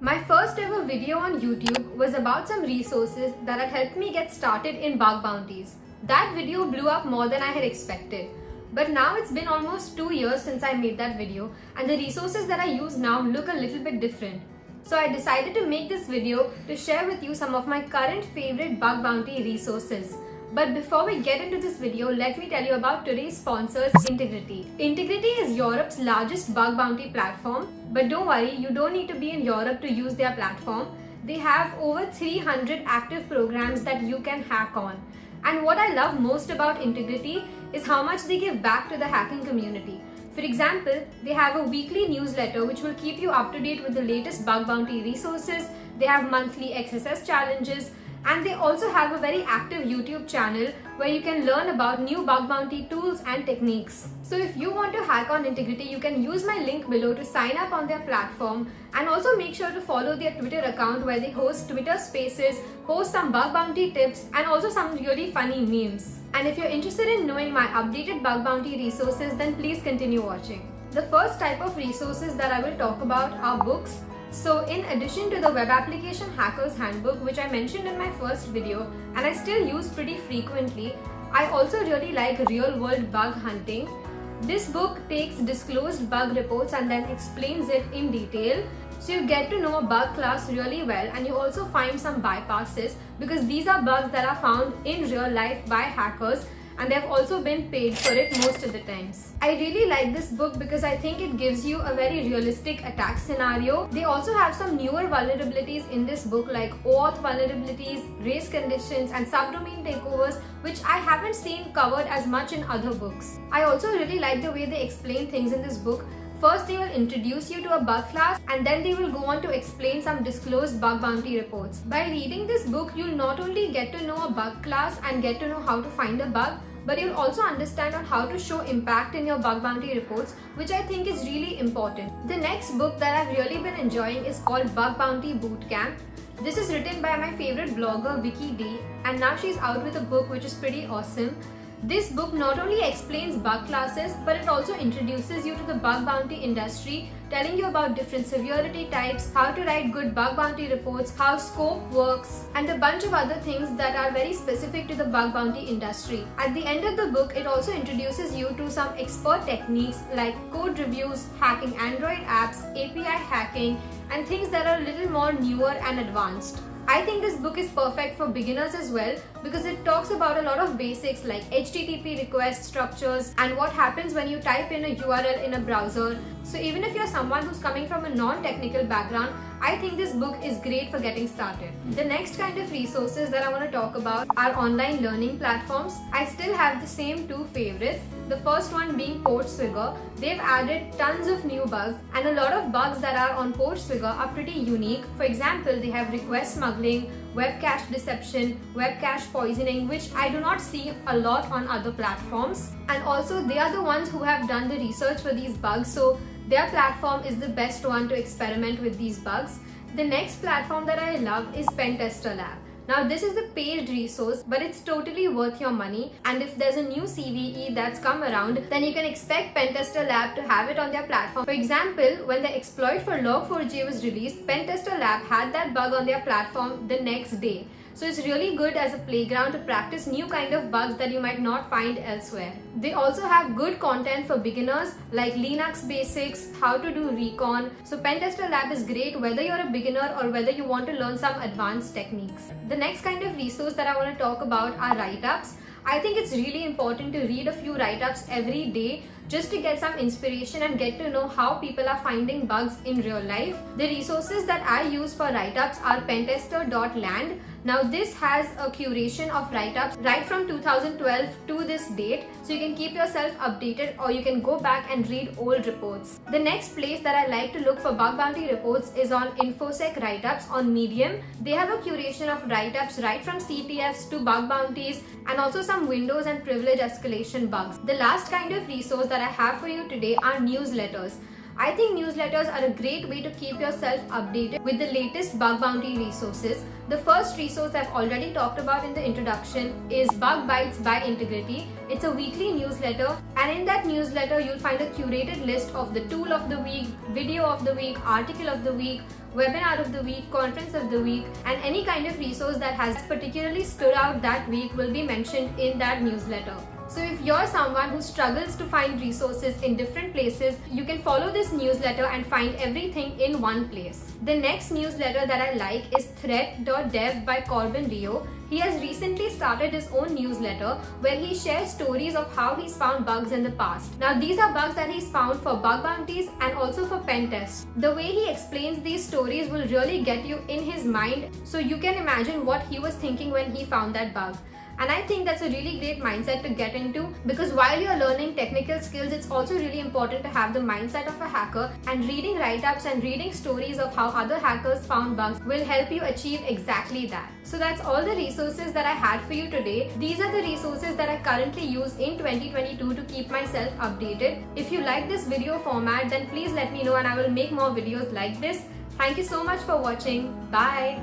My first ever video on YouTube was about some resources that had helped me get started in bug bounties. That video blew up more than I had expected. But now it's been almost 2 years since I made that video, and the resources that I use now look a little bit different. So I decided to make this video to share with you some of my current favorite bug bounty resources. But before we get into this video, let me tell you about today's sponsors, Intigriti. Intigriti is Europe's largest bug bounty platform, but don't worry, you don't need to be in Europe to use their platform. They have over 300 active programs that you can hack on. And what I love most about Intigriti is how much they give back to the hacking community. For example, they have a weekly newsletter which will keep you up to date with the latest bug bounty resources. They have monthly XSS challenges, and they also have a very active YouTube channel where you can learn about new bug bounty tools and techniques. So if you want to hack on Intigriti, you can use my link below to sign up on their platform, and also make sure to follow their Twitter account where they host Twitter Spaces, host some bug bounty tips, and also some really funny memes. And if you're interested in knowing my updated bug bounty resources, then please continue watching. The first type of resources that I will talk about are books. So in addition to the Web Application Hacker's Handbook, which I mentioned in my first video and I still use pretty frequently, I also really like Real World Bug Hunting. This book takes disclosed bug reports and then explains it in detail. So you get to know a bug class really well, and you also find some bypasses because these are bugs that are found in real life by hackers, and they've also been paid for it most of the times. I really like this book because I think it gives you a very realistic attack scenario. They also have some newer vulnerabilities in this book like OAuth vulnerabilities, race conditions, and subdomain takeovers, which I haven't seen covered as much in other books. I also really like the way they explain things in this book. First, they will introduce you to a bug class, and then they will go on to explain some disclosed bug bounty reports. By reading this book, you'll not only get to know a bug class and get to know how to find a bug, but you'll also understand on how to show impact in your bug bounty reports, which I think is really important. The next book that I've really been enjoying is called Bug Bounty Bootcamp. This is written by my favorite blogger, Vicky D, and now she's out with a book which is pretty awesome. This book not only explains bug classes, but it also introduces you to the bug bounty industry, telling you about different severity types, how to write good bug bounty reports, how scope works, and a bunch of other things that are very specific to the bug bounty industry. At the end of the book, it also introduces you to some expert techniques like code reviews, hacking Android apps, API hacking, and things that are a little more newer and advanced. I think this book is perfect for beginners as well because it talks about a lot of basics like HTTP request structures and what happens when you type in a URL in a browser. So even if you're someone who's coming from a non-technical background, I think this book is great for getting started. The next kind of resources that I want to talk about are online learning platforms. I still have the same two favorites. The first one being PortSwigger. They've added tons of new bugs, and a lot of bugs that are on PortSwigger are pretty unique. For example, they have request smuggling, web cache deception, web cache poisoning, which I do not see a lot on other platforms. And also they are the ones who have done the research for these bugs, so their platform is the best one to experiment with these bugs. The next platform that I love is Pentester Lab. Now this is the paid resource, but it's totally worth your money, and if there's a new CVE that's come around, then you can expect Pentester Lab to have it on their platform. For example, when the exploit for Log4j was released, Pentester Lab had that bug on their platform the next day. So it's really good as a playground to practice new kind of bugs that you might not find elsewhere. They also have good content for beginners like Linux basics, how to do recon. So Pentester Lab is great whether you're a beginner or whether you want to learn some advanced techniques. The next kind of resource that I want to talk about are write-ups. I think it's really important to read a few write-ups every day just to get some inspiration and get to know how people are finding bugs in real life. The resources that I use for write-ups are pentester.land. Now this has a curation of write-ups right from 2012 to this date, so you can keep yourself updated or you can go back and read old reports. The next place that I like to look for bug bounty reports is on InfoSec write-ups on Medium. They have a curation of write-ups right from CTFs to bug bounties and also some Windows and privilege escalation bugs. The last kind of resource that I have for you today are newsletters. I think newsletters are a great way to keep yourself updated with the latest bug bounty resources. The first resource I've already talked about in the introduction is Bug Bites by Intigriti. It's a weekly newsletter, and in that newsletter you'll find a curated list of the tool of the week, video of the week, article of the week, webinar of the week, conference of the week, and any kind of resource that has particularly stood out that week will be mentioned in that newsletter. So if you're someone who struggles to find resources in different places, you can follow this newsletter and find everything in one place. The next newsletter that I like is threat.dev by Corbin Rio. He has recently started his own newsletter where he shares stories of how he's found bugs in the past. Now these are bugs that he's found for bug bounties and also for pen tests. The way he explains these stories will really get you in his mind, so you can imagine what he was thinking when he found that bug. And I think that's a really great mindset to get into, because while you're learning technical skills, it's also really important to have the mindset of a hacker, and reading write-ups and reading stories of how other hackers found bugs will help you achieve exactly that. So that's all the resources that I had for you today. These are the resources that I currently use in 2022 to keep myself updated. If you like this video format, then please let me know and I will make more videos like this. Thank you so much for watching. Bye.